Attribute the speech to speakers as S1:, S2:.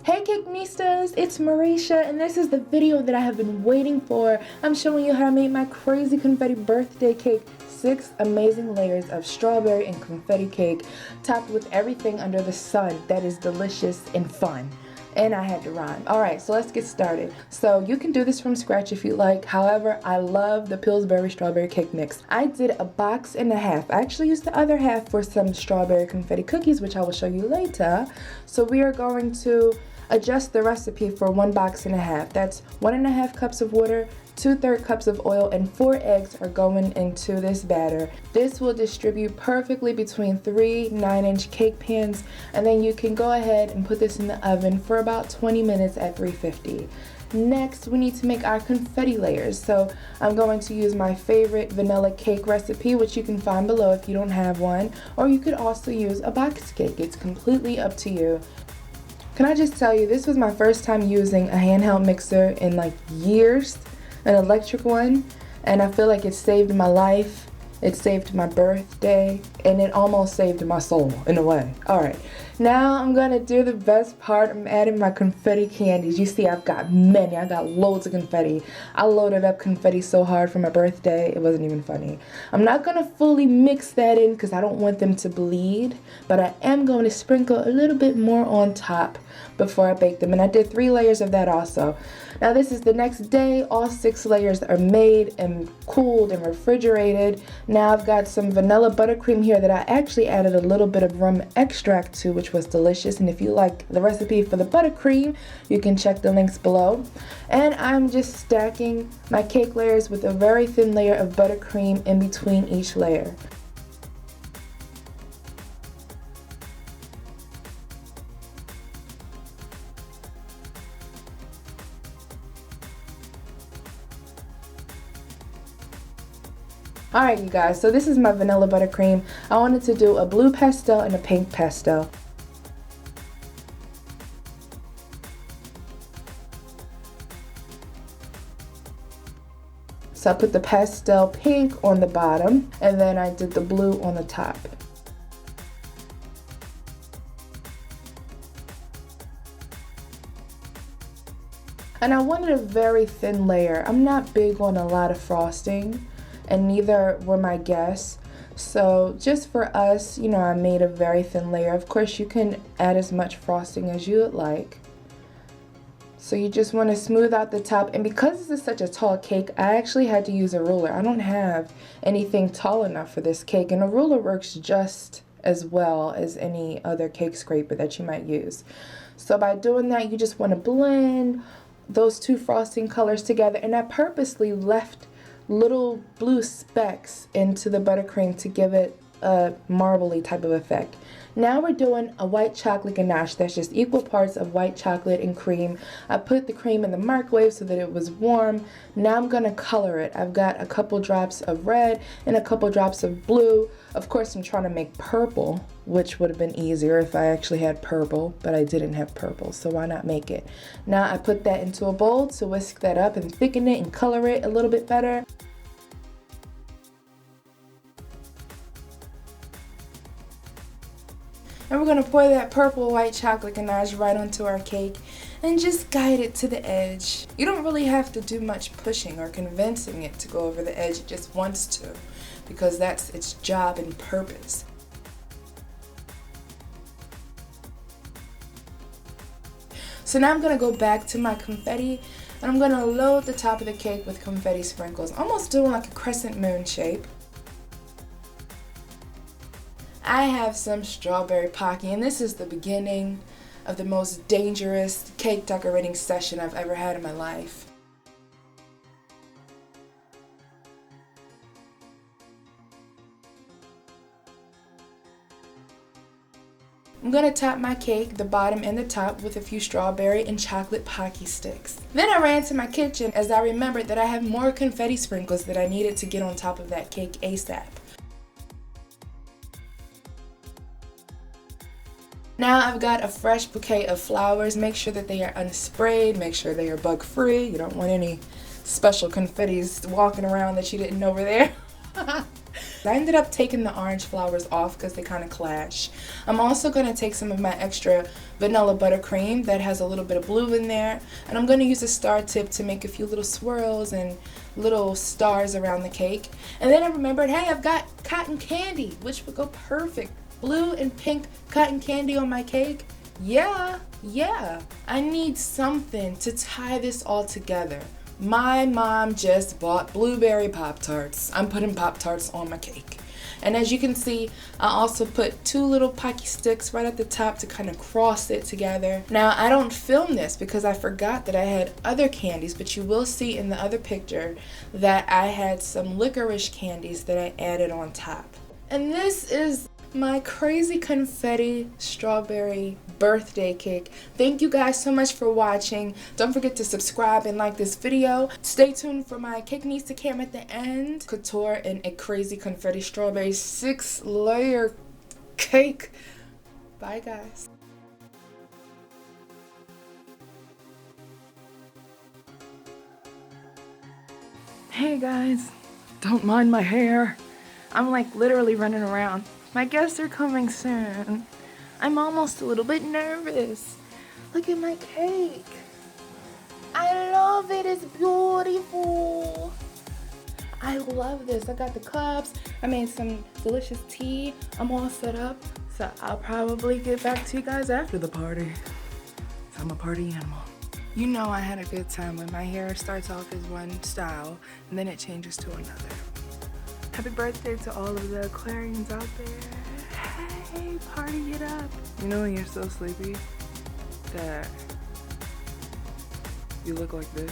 S1: Hey Cakenistas, it's Marisha and this is the video that I have been waiting for. I'm showing you how I made my crazy confetti birthday cake. 6 amazing layers of strawberry and confetti cake topped with everything under the sun that is delicious and fun. And I had to rhyme. Alright, so let's get started. So you can do this from scratch if you like. However, I love the Pillsbury strawberry cake mix. I did a box and a half. I actually used the other half for some strawberry confetti cookies, which I will show you later. So we are going to adjust the recipe for 1 box and a half. That's 1½ cups of water, 2/3 cups of oil, and 4 eggs are going into this batter. This will distribute perfectly between 3 9-inch cake pans, and then you can go ahead and put this in the oven for about 20 minutes at 350. Next, we need to make our confetti layers. So I'm going to use my favorite vanilla cake recipe, which you can find below if you don't have one, or you could also use a box cake. It's completely up to you. Can I just tell you, this was my first time using a handheld mixer in like years, an electric one, and I feel like it saved my life, it saved my birthday, and it almost saved my soul in a way. Alright, now I'm gonna do the best part. I'm adding my confetti candies. You see, I've got many, I got loads of confetti. I loaded up confetti so hard for my birthday, it wasn't even funny. I'm not gonna fully mix that in because I don't want them to bleed, but I am going to sprinkle a little bit more on top before I bake them, and I did 3 layers of that also. Now this is the next day. All 6 layers are made and cooled and refrigerated. Now I've got some vanilla buttercream here that I actually added a little bit of rum extract to, which was delicious, and if you like the recipe for the buttercream, you can check the links below. And I'm just stacking my cake layers with a very thin layer of buttercream in between each layer. Alright you guys, so this is my vanilla buttercream. I wanted to do a blue pastel and a pink pastel. So I put the pastel pink on the bottom, and then I did the blue on the top. And I wanted a very thin layer. I'm not big on a lot of frosting, and neither were my guests. So just for us, you know, I made a very thin layer. Of course, you can add as much frosting as you would like. So you just want to smooth out the top. And because this is such a tall cake, I actually had to use a ruler. I don't have anything tall enough for this cake, and a ruler works just as well as any other cake scraper that you might use. So by doing that, you just want to blend those 2 frosting colors together, and I purposely left little blue specks into the buttercream to give it a marbly type of effect. Now we're doing a white chocolate ganache. That's just equal parts of white chocolate and cream. I put the cream in the microwave so that it was warm. Now I'm gonna color it. I've got a couple drops of red and a couple drops of blue. Of course, I'm trying to make purple, which would have been easier if I actually had purple, but I didn't have purple, so why not make it? Now I put that into a bowl to whisk that up and thicken it and color it a little bit better. And we're going to pour that purple white chocolate ganache right onto our cake and just guide it to the edge. You don't really have to do much pushing or convincing it to go over the edge. It just wants to, because that's its job and purpose. So now I'm going to go back to my confetti, and I'm going to load the top of the cake with confetti sprinkles, almost doing like a crescent moon shape. I have some strawberry pocky, and this is the beginning of the most dangerous cake decorating session I've ever had in my life. I'm going to top my cake, the bottom and the top, with a few strawberry and chocolate pocky sticks. Then I ran to my kitchen as I remembered that I have more confetti sprinkles that I needed to get on top of that cake ASAP. Now I've got a fresh bouquet of flowers. Make sure that they are unsprayed, make sure they are bug free. You don't want any special confettis walking around that you didn't know were there. I ended up taking the orange flowers off because they kind of clash. I'm also going to take some of my extra vanilla buttercream that has a little bit of blue in there, and I'm going to use a star tip to make a few little swirls and little stars around the cake. And then I remembered, hey, I've got cotton candy, which would go perfect. Blue and pink cotton candy on my cake. Yeah. I need something to tie this all together. My mom just bought blueberry Pop-Tarts. I'm putting Pop-Tarts on my cake. And as you can see, I also put 2 little pocky sticks right at the top to kind of cross it together. Now, I don't film this because I forgot that I had other candies, but you will see in the other picture that I had some licorice candies that I added on top. And this is my crazy confetti strawberry birthday cake. Thank you guys so much for watching. Don't forget to subscribe and like this video. Stay tuned for my cake needs to cam at the end. Couture and a crazy confetti strawberry 6-layer cake. Bye guys. Hey guys, don't mind my hair. I'm like literally running around. My guests are coming soon. I'm almost a little bit nervous. Look at my cake. I love it. It's beautiful. I love this. I got the cups. I made some delicious tea. I'm all set up. So I'll probably get back to you guys after the party. So I'm a party animal. You know I had a good time when my hair starts off as one style and then it changes to another. Happy birthday to all of the Aquarians out there. Hey, party it up. You know when you're so sleepy that you look like this?